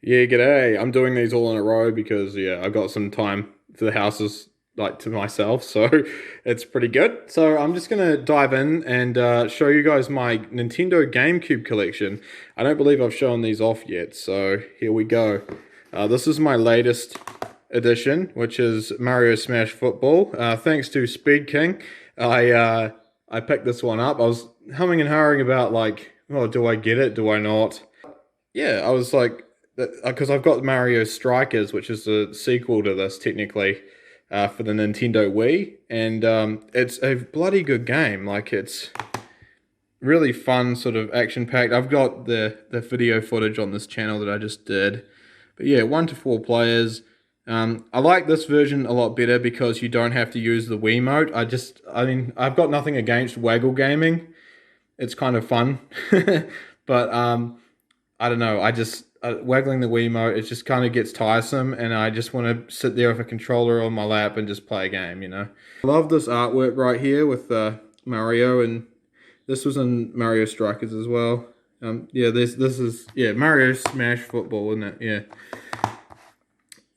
Yeah, g'day. I'm doing these all in a row because yeah, I got some time for the houses like to myself, so it's pretty good. So I'm just gonna dive in and show you guys my Nintendo GameCube collection. I don't believe I've shown these off yet, so here we go. This is my latest edition, which is Mario Smash Football. Thanks to Speed King, I picked this one up. I was humming and hawing about like, oh, do I get it? Do I not? Yeah, I was like, because I've got Mario Strikers, which is the sequel to this technically, for the Nintendo Wii, and it's a bloody good game. Like it's really fun, sort of action packed. I've got the video footage on this channel that I just did, but yeah, 1 to 4 players. I like this version a lot better because you don't have to use the Wiimote. I mean, I've got nothing against waggle gaming. It's kind of fun, but I don't know. I just waggling the Wiimote, it just kind of gets tiresome, and I just want to sit there with a controller on my lap and just play a game. I love this artwork right here with Mario, and this was in Mario Strikers as well. Yeah, this is Mario Smash Football, isn't it? Yeah.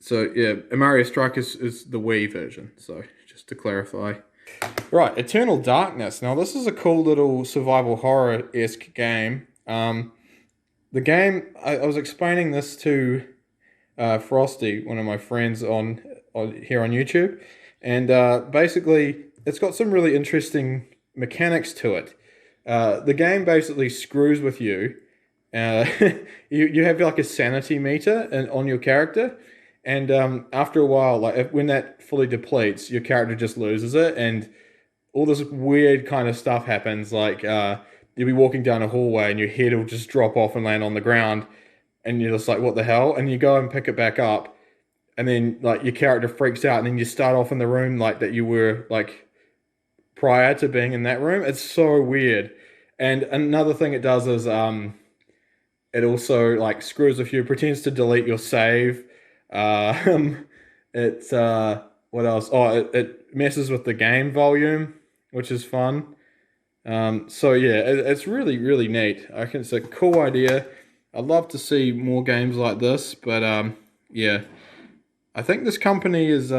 So yeah, Mario Strikers is the Wii version. So just to clarify. Right, Eternal Darkness. Now this is a cool little survival horror-esque game. The game, I was explaining this to Frosty, one of my friends here on YouTube, and basically it's got some really interesting mechanics to it. The game basically screws with you. You have like a sanity meter on your character, and after a while, like when that fully depletes, your character just loses it, and all this weird kind of stuff happens, like you'll be walking down a hallway and your head will just drop off and land on the ground, and you're just like, what the hell? And you go and pick it back up, and then like your character freaks out, and then you start off in the room like that you were like prior to being in that room. It's so weird. And another thing it does is it also like screws with you, pretends to delete your save. It's what else? Oh, it messes with the game volume, which is fun. So yeah, it's really, really neat. I think it's a cool idea. I'd love to see more games like this, but yeah, I think this company is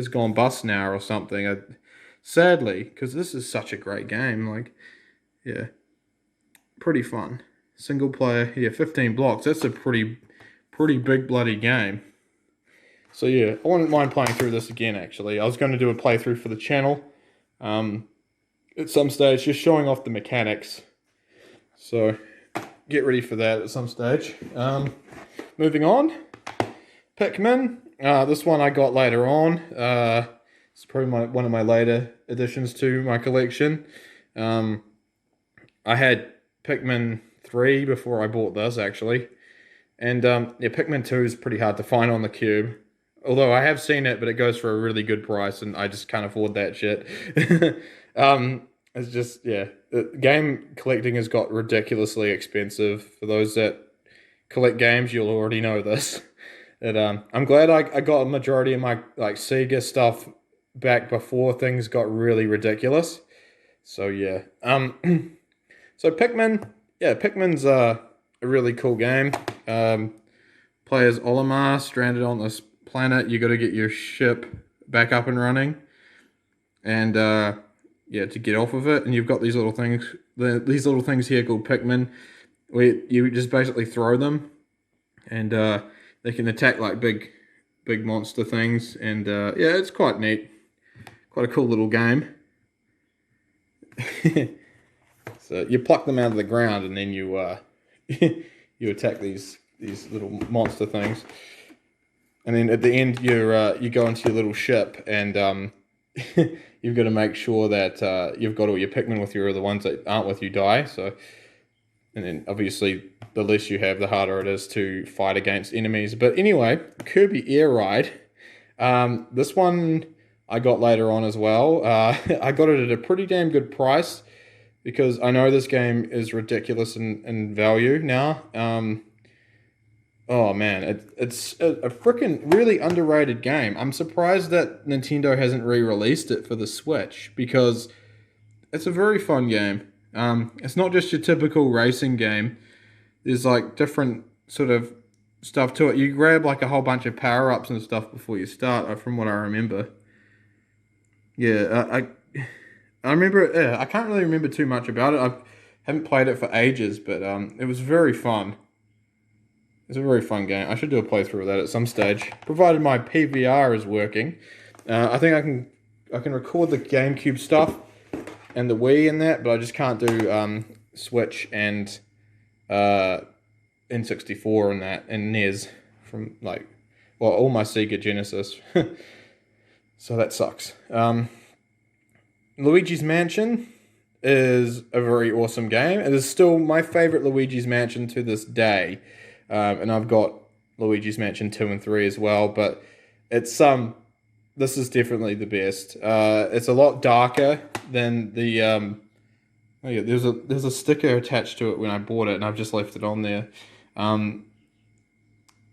gone bust now or something. Sadly, because this is such a great game. Like, yeah, pretty fun. Single player, yeah, 15 blocks. That's a pretty big bloody game. So yeah, I wouldn't mind playing through this again. Actually, I was going to do a playthrough for the channel. At some stage, just showing off the mechanics. So get ready for that at some stage. Moving on, Pikmin. This one I got later on. It's probably one of my later additions to my collection. I had Pikmin 3 before I bought this actually, and yeah, Pikmin 2 is pretty hard to find on the Cube. Although I have seen it, but it goes for a really good price, and I just can't afford that shit. It's just, yeah, game collecting has got ridiculously expensive. For those that collect games, you'll already know this. I'm glad I got a majority of my like Sega stuff back before things got really ridiculous. So yeah, so Pikmin, yeah, Pikmin's a really cool game. Play as Olimar, stranded on this planet. You got to get your ship back up and running, and yeah, to get off of it. And you've got these little things, here called Pikmin, where you just basically throw them, and they can attack like big monster things. And yeah, it's quite neat, quite a cool little game. So you pluck them out of the ground, and then you you attack these little monster things. And then at the end, you go into your little ship, and you've got to make sure that you've got all your Pikmin with you, or the ones that aren't with you die. So, and then obviously the less you have, the harder it is to fight against enemies. But anyway, Kirby Air Ride. This one I got later on as well. I got it at a pretty damn good price because I know this game is ridiculous in value now. Oh man, it's a freaking really underrated game. I'm surprised that Nintendo hasn't re-released it for the Switch because it's a very fun game. It's not just your typical racing game. There's like different sort of stuff to it. You grab like a whole bunch of power-ups and stuff before you start, from what I remember. Yeah, I remember. Yeah, I can't really remember too much about it. I haven't played it for ages, but it was very fun. It's a very fun game. I should do a playthrough of that at some stage, provided my PVR is working. I think I can record the GameCube stuff and the Wii in that, but I just can't do Switch and N64 and that and NES from like, well, all my Sega Genesis. So that sucks. Luigi's Mansion is a very awesome game. It is still my favorite Luigi's Mansion to this day. And I've got Luigi's Mansion 2 and 3 as well, but it's this is definitely the best. It's a lot darker than the oh yeah, there's a sticker attached to it when I bought it, and I've just left it on there.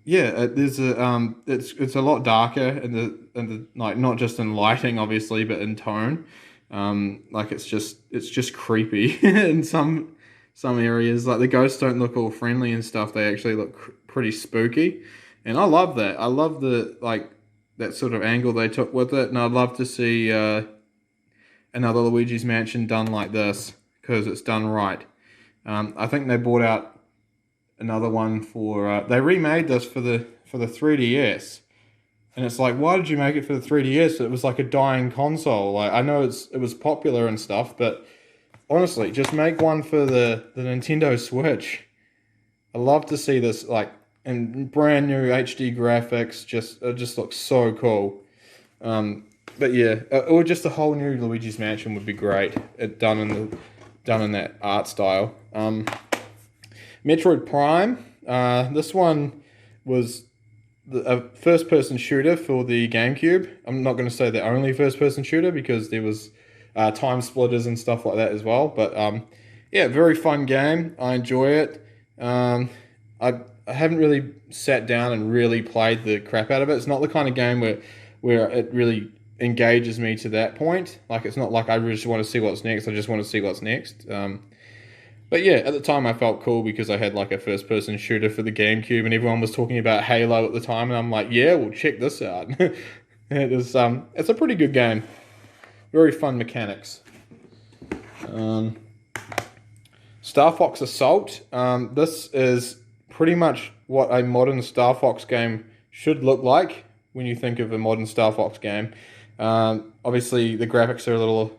Yeah, there's a it's a lot darker in the like, not just in lighting obviously, but in tone. Like it's just creepy in some areas. Like the ghosts don't look all friendly and stuff. They actually look pretty spooky, and I love that. I love the that sort of angle they took with it, and I'd love to see another Luigi's Mansion done like this because it's done right. I think they brought out another one for they remade this for the 3DS, and it's like, why did you make it for the 3DS? It was like a dying console. Like I know it was popular and stuff, but honestly, just make one for the Nintendo Switch. I love to see this like in brand new HD graphics. It just looks so cool. But yeah, or just a whole new Luigi's Mansion would be great. Done in that art style. Metroid Prime. This one was a first-person shooter for the Gamecube. I'm not going to say the only first-person shooter because there was time splitters and stuff like that as well. But yeah, very fun game. I enjoy it. I haven't really sat down and really played the crap out of it. It's not the kind of game where it really engages me to that point. Like it's not like I just want to see what's next. I just want to see what's next. But yeah, at the time I felt cool because I had like a first-person shooter for the GameCube, and everyone was talking about Halo at the time, and I'm like, yeah, well, check this out. It's a pretty good game. Very fun mechanics. Star Fox Assault. This is pretty much what a modern Star Fox game should look like when you think of a modern Star Fox game. Obviously, the graphics are a little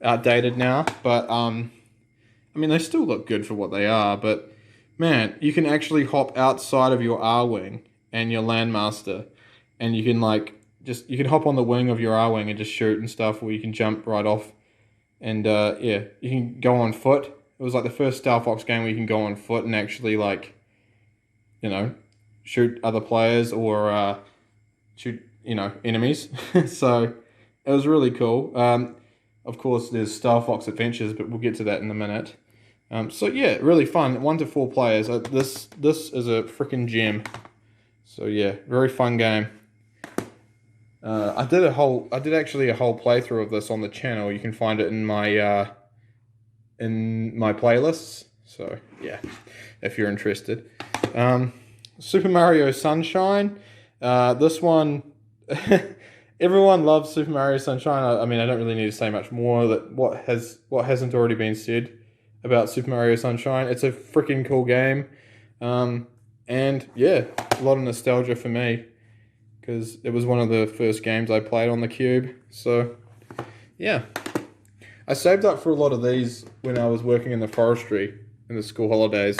outdated now, but I mean, they still look good for what they are. But man, you can actually hop outside of your R-Wing and your Landmaster, and you can you can hop on the wing of your R-Wing and just shoot and stuff, or you can jump right off. And yeah, you can go on foot. It was like the first Star Fox game where you can go on foot and actually shoot other players or shoot enemies. So it was really cool. Of course, there's Star Fox Adventures, but we'll get to that in a minute. So yeah, really fun. 1 to 4 players. This is a freaking gem. So yeah, very fun game. I did actually a whole playthrough of this on the channel. You can find it in my playlists. So yeah, if you're interested. Super Mario Sunshine. This one, everyone loves Super Mario Sunshine. I mean, I don't really need to say much more that what hasn't already been said about Super Mario Sunshine. It's a freaking cool game. And yeah, a lot of nostalgia for me because it was one of the first games I played on the Cube. So yeah, I saved up for a lot of these when I was working in the forestry in the school holidays,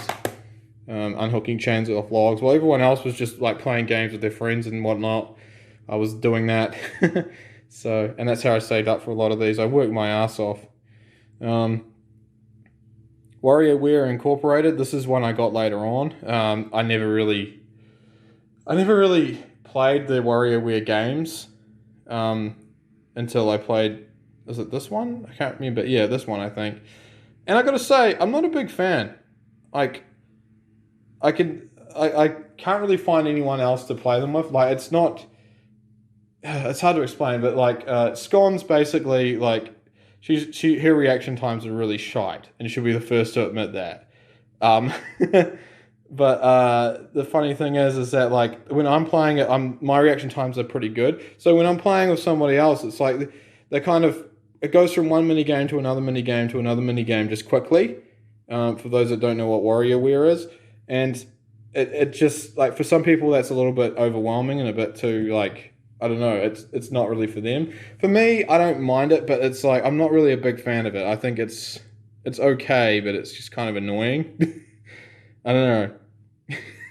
unhooking chains off logs. While everyone else was just like playing games with their friends and whatnot, I was doing that. So, and that's how I saved up for a lot of these. I worked my ass off. WarioWare Incorporated. This is one I got later on. I never really played the WarioWare games until I played. Is it this one? I can't remember. Yeah, this one I think. And I got to say, I'm not a big fan. Like, I can't really find anyone else to play them with. Like, it's not. It's hard to explain, but like Scone's basically like her reaction times are really shite, and she'll be the first to admit that. But the funny thing is that like when I'm playing it, my reaction times are pretty good. So when I'm playing with somebody else, it's like they kind of it goes from one mini game to another mini game to another mini game just quickly. For those that don't know what WarioWare is, and it just like for some people that's a little bit overwhelming and a bit too like I don't know. It's not really for them. For me, I don't mind it, but it's like I'm not really a big fan of it. I think it's okay, but it's just kind of annoying. I don't know.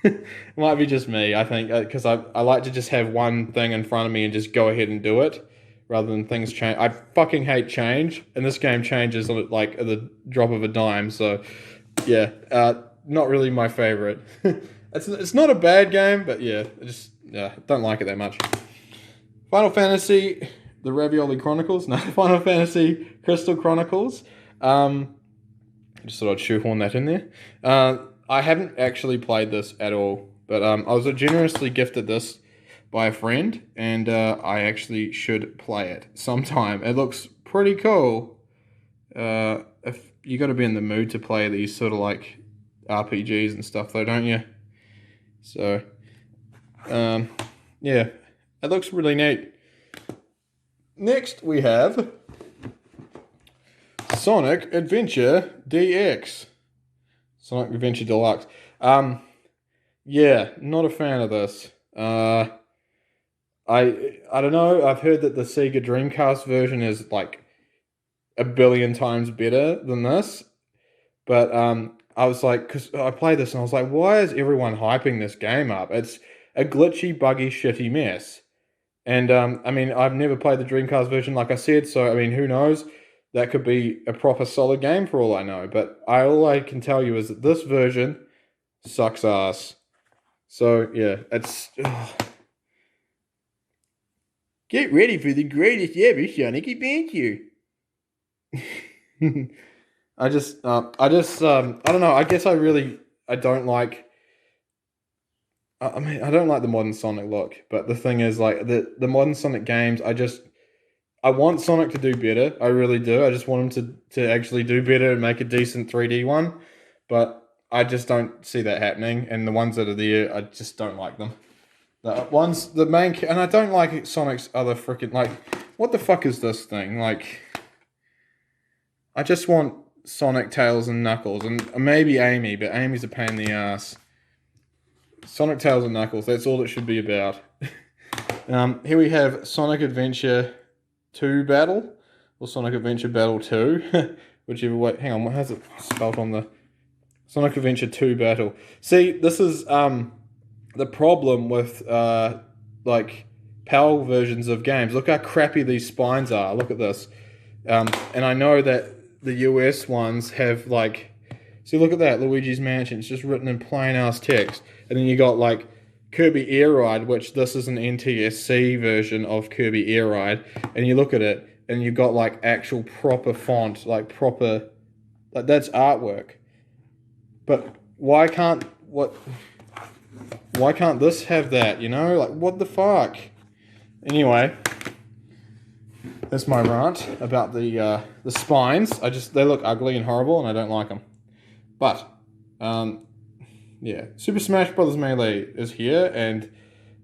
It might be just me, I think, because I like to just have one thing in front of me and just go ahead and do it rather than things change. I fucking hate change, and this game changes like at the drop of a dime. So, yeah, not really my favorite. It's not a bad game, but yeah, I just don't like it that much. Final Fantasy, the Ravioli Chronicles. No, Final Fantasy Crystal Chronicles. Just thought I'd shoehorn that in there. I haven't actually played this at all, but I was generously gifted this by a friend, and I actually should play it sometime. It looks pretty cool. If you got to be in the mood to play these sort of like RPGs and stuff, though, don't you? So, yeah, it looks really neat. Next, we have Sonic Adventure DX. Sonic Adventure Deluxe. Yeah, not a fan of this. I don't know. I've heard that the Sega Dreamcast version is like a billion times better than this, but I was like, because I played this and I was like, why is everyone hyping this game up? It's a glitchy, buggy, shitty mess. And I mean, I've never played the Dreamcast version, like I said, so I mean, who knows? That could be a proper solid game for all I know. But all I can tell you is that this version sucks ass. So yeah, it's get ready for the greatest ever Sonic adventure. I don't know. I guess I don't like. I mean, I don't like the modern Sonic look, but the thing is, like the modern Sonic games, I want Sonic to do better. I really do. I just want him to actually do better and make a decent 3D one, but I just don't see that happening. And the ones that are there, I just don't like them. The main, and I don't like Sonic's other freaking like, what the fuck is this thing? Like, I just want Sonic, Tails, and Knuckles, and maybe Amy, but Amy's a pain in the ass. Sonic, Tails, and Knuckles. That's all it should be about. Here we have Sonic Adventure 2 Battle, or Sonic Adventure Battle 2, whichever way. Hang on, what has it spelled on the Sonic Adventure 2 Battle? See, this is the problem with like PAL versions of games. Look how crappy these spines are. Look at this, and I know that the US ones have like. See, look at that, Luigis Mansion. It's just written in plain ass text. And then you got like Kirby Air Ride, which this is an NTSC version of Kirby Air Ride. And you look at it, and you got like actual proper font, like that's artwork. But why can't this have that? You know, like what the fuck? Anyway, that's my rant about the spines. They look ugly and horrible, and I don't like them. But, yeah, Super Smash Bros. Melee is here, and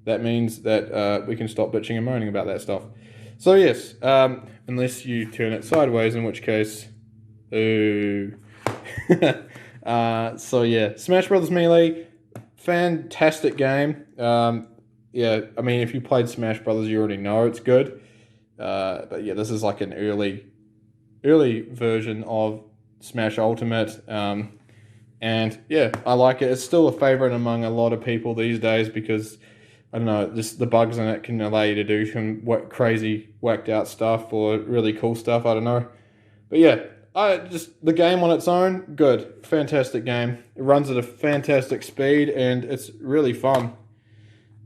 that means that we can stop bitching and moaning about that stuff. So, yes, unless you turn it sideways, in which case, ooh. So, yeah, Smash Bros. Melee, fantastic game. Yeah, I mean, if you played Smash Bros., you already know it's good. But, yeah, this is like an early version of Smash Ultimate. And yeah, I like it. It's still a favorite among a lot of people these days because I don't know, just the bugs in it can allow you to do some crazy, whacked out stuff or really cool stuff. I don't know, but yeah, the game on its own, good, fantastic game. It runs at a fantastic speed and it's really fun.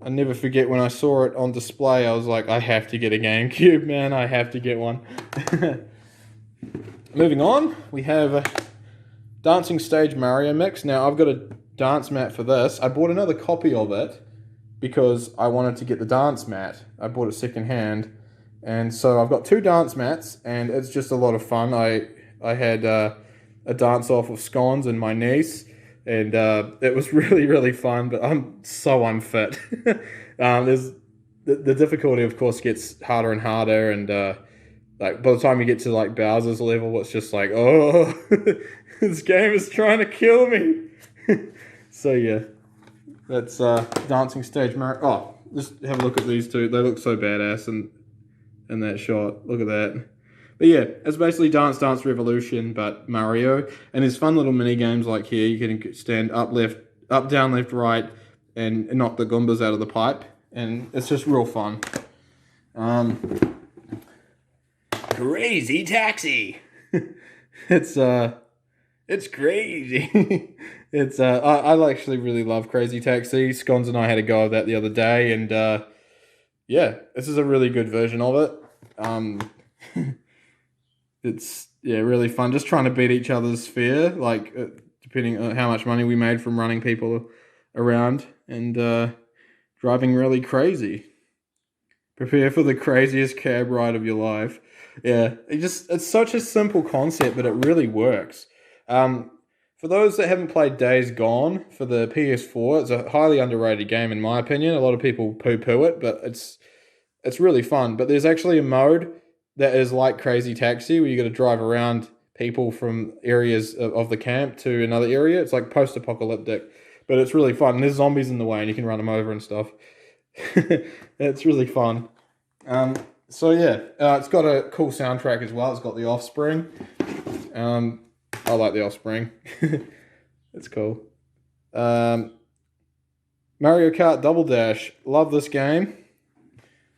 I never forget when I saw it on display. I was like, I have to get a GameCube, man. I have to get one. Moving on, we have Dancing Stage Mario Mix. Now, I've got a dance mat for this. I bought another copy of it because I wanted to get the dance mat. I bought it secondhand. And so I've got two dance mats, and it's just a lot of fun. I had a dance off with scones and my niece. and it was really, really fun, but I'm so unfit. There's the difficulty, of course, gets harder and harder, and like by the time you get to like Bowser's level, it's just like, oh, this game is trying to kill me. So yeah, that's dancing stage Mario. Oh, just have a look at these two. They look so badass in that shot. Look at that. But yeah, it's basically Dance Dance Revolution, but Mario. And there's fun little mini games like here. You can stand up, left, up, down, left, right, and knock the Goombas out of the pipe. And it's just real fun. Crazy Taxi. It's crazy. It's I actually really love Crazy Taxi. Scones and I had a go of that the other day, and yeah, this is a really good version of it. It's really fun. Just trying to beat each other's fear, like depending on how much money we made from running people around and driving really crazy. Prepare for the craziest cab ride of your life. Yeah, it's such a simple concept, but it really works. For those that haven't played Days Gone for the PS4, it's a highly underrated game in my opinion. A lot of people poo-poo it, but it's really fun. But there's actually a mode that is like Crazy Taxi, where you got to drive around people from areas of the camp to another area. It's like post-apocalyptic, but it's really fun. There's zombies in the way, and you can run them over and stuff. It's really fun. So yeah, it's got a cool soundtrack as well. It's got The Offspring. I like The Offspring. It's cool. Mario Kart Double Dash. Love this game.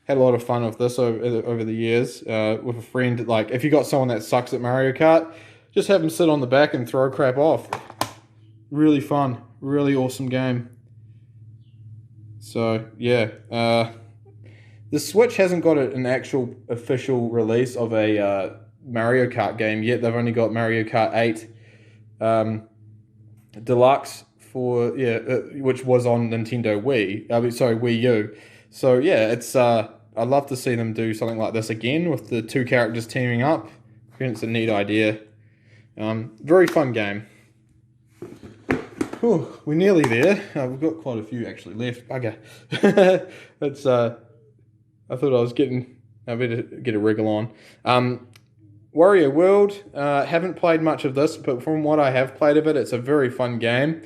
Had a lot of fun with this over the years with a friend. Like, if you got someone that sucks at Mario Kart, just have them sit on the back and throw crap off. Really fun. Really awesome game. So, yeah. The Switch hasn't got an actual official release of a Mario Kart game yet. They've only got Mario Kart 8 Deluxe for, which was on Nintendo Wii. Wii U. So, yeah, it's... I'd love to see them do something like this again with the two characters teaming up. I think it's a neat idea. Very fun game. Whew, we're nearly there. We've got quite a few actually left. Okay. It's I thought I was I better get a wriggle on. Wario World, haven't played much of this, but from what I have played of it, it's a very fun game.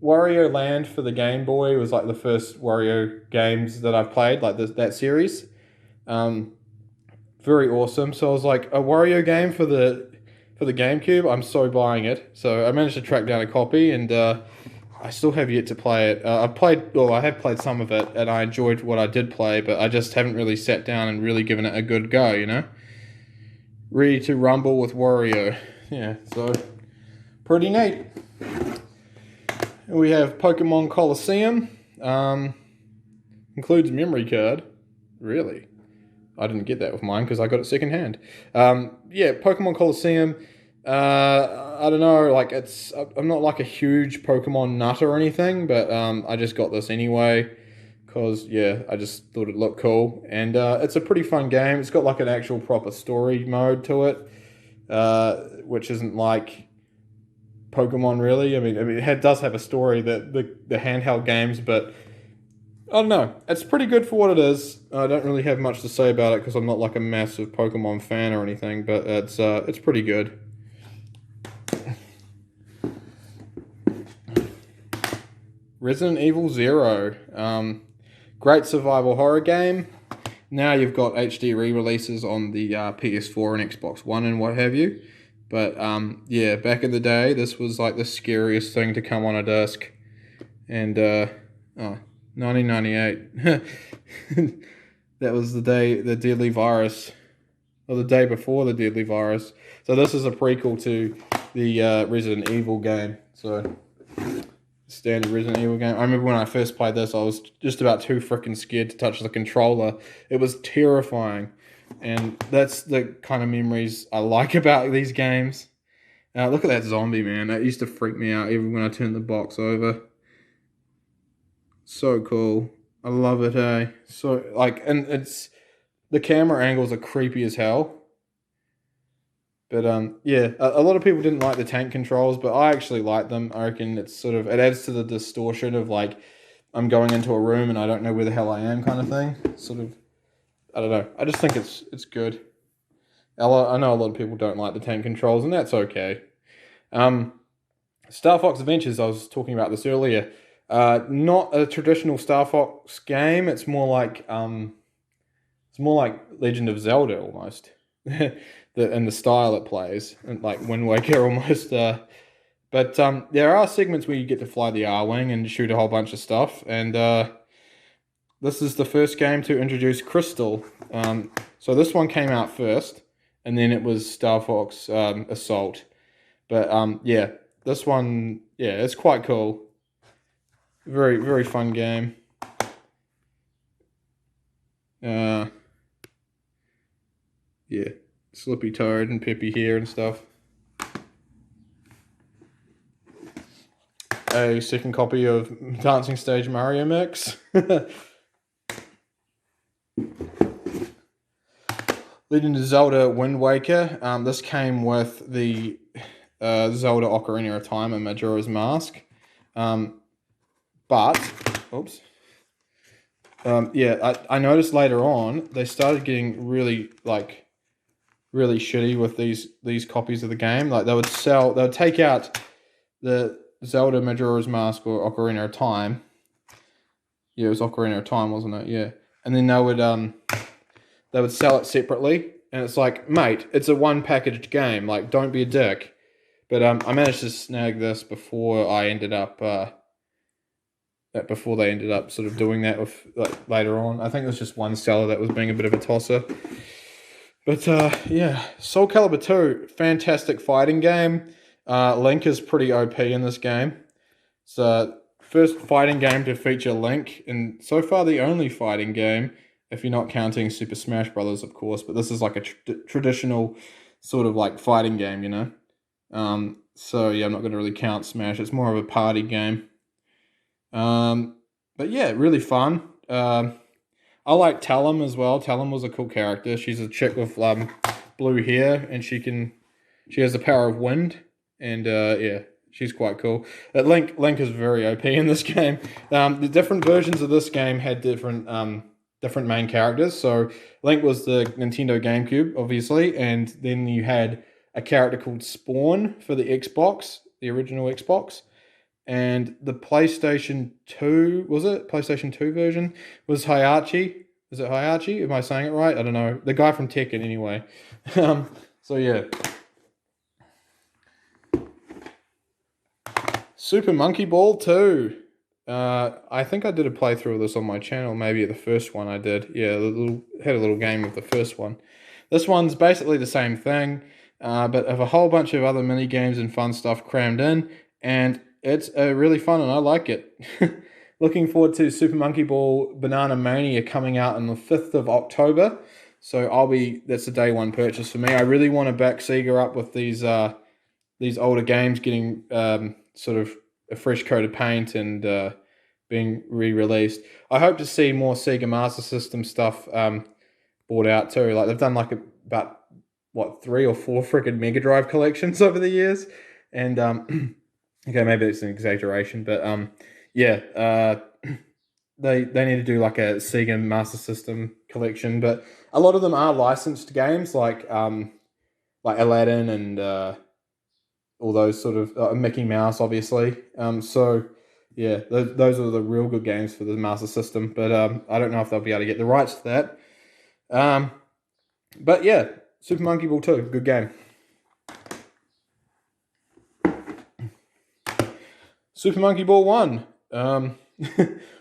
Wario Land for the Game Boy was like the first Wario games that I've played, like that series. Very awesome. So I was like, a Wario game for the Gamecube, I'm so buying it. So I managed to track down a copy, and I still have yet to play it. I have played some of it, and I enjoyed what I did play, but I just haven't really sat down and really given it a good go, you know? Ready to rumble with Wario. Yeah, so pretty neat. We have Pokemon Colosseum. Includes memory card. Really? I didn't get that with mine because I got it secondhand. Yeah, Pokemon Colosseum. I don't know, like I'm not like a huge Pokemon nut or anything, but I just got this anyway because yeah, I just thought it looked cool, and it's a pretty fun game. It's got like an actual proper story mode to it, which isn't like Pokemon really. I mean, it does have a story that the handheld games, but I don't know. It's pretty good for what it is. I don't really have much to say about it because I'm not like a massive Pokemon fan or anything, but it's pretty good. Resident Evil Zero. Great survival horror game. Now you've got HD re-releases on the PS4 and Xbox One and what have you. But yeah, back in the day, this was like the scariest thing to come on a disc. And 1998. That was the day the deadly virus, or the day before the deadly virus. So this is a prequel to the Resident Evil game. So standard Resident Evil game. I remember when I first played this, I was just about too freaking scared to touch the controller. It was terrifying. And that's the kind of memories I like about these games. Look at that zombie, man. That used to freak me out even when I turned the box over. So cool. I love it, eh? So, like, and the camera angles are creepy as hell. But yeah, a lot of people didn't like the tank controls, but I actually like them. I reckon it's sort of, it adds to the distortion of like I'm going into a room and I don't know where the hell I am kind of thing. Sort of, I don't know. I just think it's good. I know a lot of people don't like the tank controls, and that's okay. Star Fox Adventures, I was talking about this earlier. Not a traditional Star Fox game. It's more like Legend of Zelda almost. In the style it plays, and like Wind Waker almost. But there are segments where you get to fly the R-Wing and shoot a whole bunch of stuff. And this is the first game to introduce Crystal. So this one came out first, and then it was Star Fox Assault. But yeah, this one, yeah, it's quite cool. Very, very fun game. Yeah, Slippy Toad and Peppy here and stuff. A second copy of Dancing Stage Mario Mix. Legend of Zelda Wind Waker. This came with the Zelda Ocarina of Time and Majora's Mask. But, oops. Yeah, I noticed later on they started getting really shitty with these copies of the game. Like they would take out the Zelda Majora's Mask or Ocarina of Time. Yeah, it was Ocarina of Time, wasn't it? Yeah. And then they would sell it separately, and it's like, mate, it's a one packaged game. Like, don't be a dick. But I managed to snag this before I ended up before they ended up sort of doing that with later on. I think it was just one seller that was being a bit of a tosser. But yeah, Soul Calibur 2, fantastic fighting game. Link is pretty OP in this game. It's the first fighting game to feature Link, and so far the only fighting game, if you're not counting Super Smash Brothers, of course. But this is like a traditional sort of like fighting game, you know. So yeah, I'm not going to really count Smash. It's more of a party game. But yeah, really fun. I like Talum as well. Talum was a cool character. She's a chick with blue hair, and she has the power of wind. And yeah, she's quite cool. Link is very OP in this game. The different versions of this game had different main characters. So Link was the Nintendo Gamecube, obviously, and then you had a character called Spawn for the Xbox, the original Xbox. And the PlayStation 2, was it? PlayStation 2 version was Hayachi. Is it Hayachi? Am I saying it right? I don't know. The guy from Tekken, anyway. So, yeah. Super Monkey Ball 2. I think I did a playthrough of this on my channel. Maybe the first one I did. Yeah, had a little game of the first one. This one's basically the same thing, but have a whole bunch of other mini games and fun stuff crammed in. And it's really fun, and I like it. Looking forward to Super Monkey Ball Banana Mania coming out on the 5th of October. So that's a day one purchase for me. I really want to back Sega up with these older games getting sort of a fresh coat of paint and being re-released. I hope to see more Sega Master System stuff brought out too. Like they've done about 3 or 4 freaking Mega Drive collections over the years, and okay, maybe it's an exaggeration, but yeah, they need to do like a Sega Master System collection. But a lot of them are licensed games, like Aladdin and all those sort of Mickey Mouse, obviously. So yeah, those are the real good games for the Master System. But I don't know if they'll be able to get the rights to that. But yeah, Super Monkey Ball 2, good game. Super Monkey Ball 1.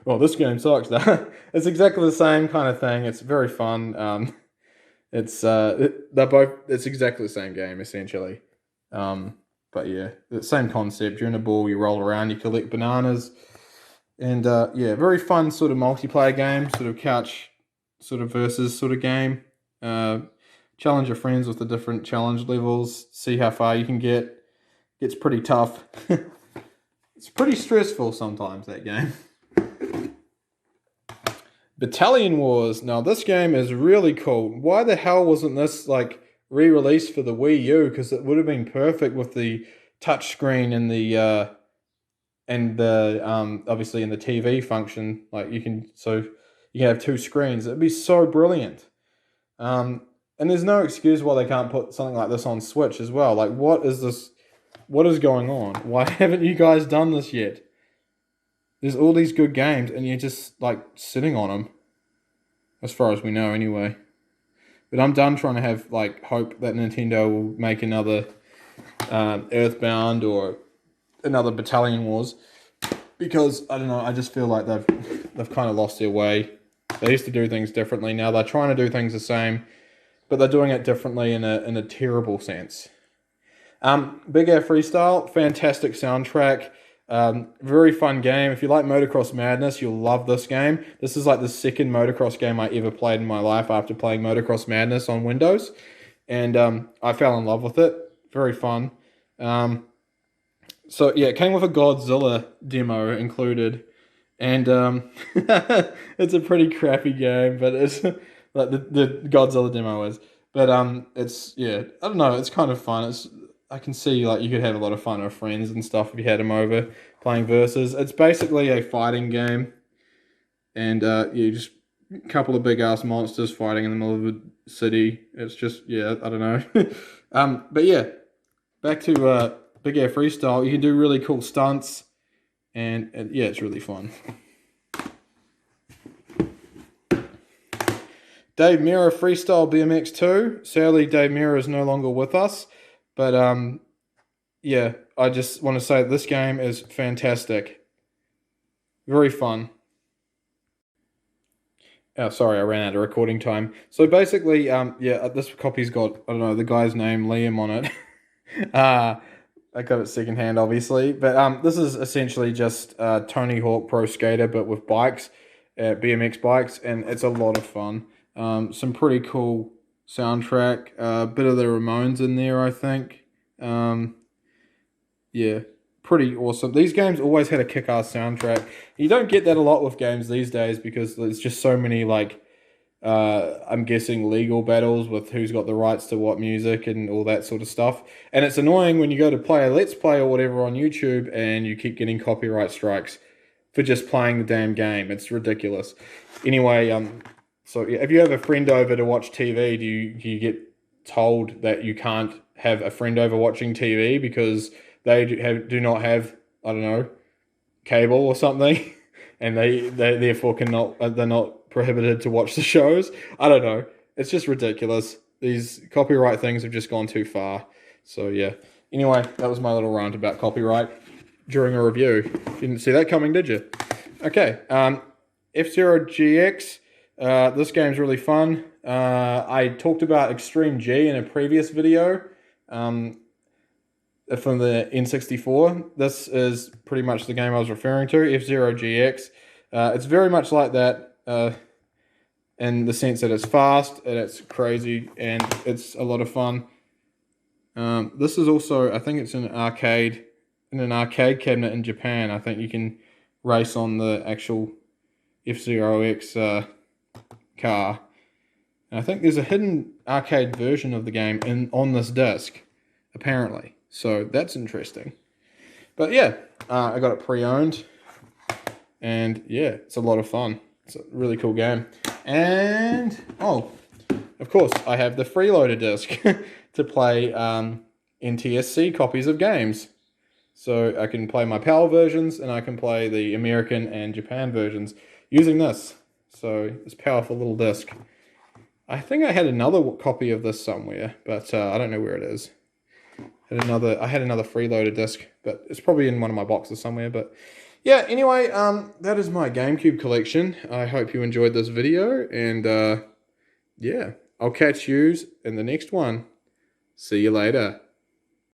Well, this game sucks. It's exactly the same kind of thing. It's very fun. It's exactly the same game essentially. But yeah, the same concept. You're in a ball, you roll around, you collect bananas, and yeah, very fun sort of multiplayer game, sort of couch, sort of versus sort of game. Challenge your friends with the different challenge levels. See how far you can get. Gets pretty tough. It's pretty stressful sometimes, that game. Battalion Wars. Now, this game is really cool. Why the hell wasn't this, like, re-released for the Wii U, because it would have been perfect with the touchscreen and the obviously in the TV function. Like you can have two screens. It'd be so brilliant. And there's no excuse why they can't put something like this on Switch as well. Like, what is this? What is going on? Why haven't you guys done this yet? There's all these good games, and you're just, like, sitting on them. As far as we know, anyway. But I'm done trying to have, like, hope that Nintendo will make another Earthbound or another Battalion Wars. Because, I don't know, I just feel like they've kind of lost their way. They used to do things differently. Now they're trying to do things the same, but they're doing it differently in a terrible sense. Big Air Freestyle, fantastic soundtrack. Very fun game. If you like Motocross Madness, you'll love this game. This is like the second motocross game I ever played in my life after playing Motocross Madness on Windows. And I fell in love with it. Very fun. So yeah, it came with a Godzilla demo included. And it's a pretty crappy game, but it's like the Godzilla demo is. But it's, yeah, I don't know, it's kind of fun. I can see, like, you could have a lot of fun with friends and stuff if you had them over playing versus. It's basically a fighting game, and you just a couple of big ass monsters fighting in the middle of a city. It's just, yeah, I don't know. But yeah, back to Big Air Freestyle. You can do really cool stunts, and yeah, it's really fun. Dave Mirra Freestyle BMX 2. Sadly, Dave Mirra is no longer with us. But, yeah, I just want to say this game is fantastic. Very fun. Oh, sorry, I ran out of recording time. So basically, yeah, this copy's got, I don't know, the guy's name, Liam, on it. I got it secondhand, obviously. But this is essentially just Tony Hawk Pro Skater, but with bikes, BMX bikes, and it's a lot of fun. Some pretty cool soundtrack, a bit of the Ramones in there, I think. Yeah, pretty awesome. These games always had a kick-ass soundtrack. You don't get that a lot with games these days because there's just so many, like, I'm guessing legal battles with who's got the rights to what music and all that sort of stuff. And it's annoying when you go to play a Let's Play or whatever on YouTube and you keep getting copyright strikes for just playing the damn game. It's ridiculous. Anyway, so yeah, if you have a friend over to watch TV, do you get told that you can't have a friend over watching TV because they do not have, I don't know, cable or something, and they therefore they're not prohibited to watch the shows? I don't know. It's just ridiculous. These copyright things have just gone too far. So yeah. Anyway, that was my little rant about copyright during a review. Didn't see that coming, did you? Okay. FZero GX. This game's really fun. I talked about Extreme G in a previous video from the N64. This is pretty much the game I was referring to, FZero GX. It's very much like that in the sense that it's fast and it's crazy and it's a lot of fun. This is also, I think it's in an arcade cabinet in Japan. I think you can race on the actual FZero X car. And I think there's a hidden arcade version of the game on this disc, apparently. So that's interesting. But yeah, I got it pre-owned. And yeah, it's a lot of fun. It's a really cool game. And, oh, of course, I have the Freeloader Disc to play NTSC copies of games. So I can play my PAL versions and I can play the American and Japan versions using this. So this powerful little disc. I think I had another copy of this somewhere, but I don't know where it is. I had another Freeloader disc, but it's probably in one of my boxes somewhere. But yeah, anyway, that is my Gamecube collection. I hope you enjoyed this video, and yeah, I'll catch yous in the next one. See you later.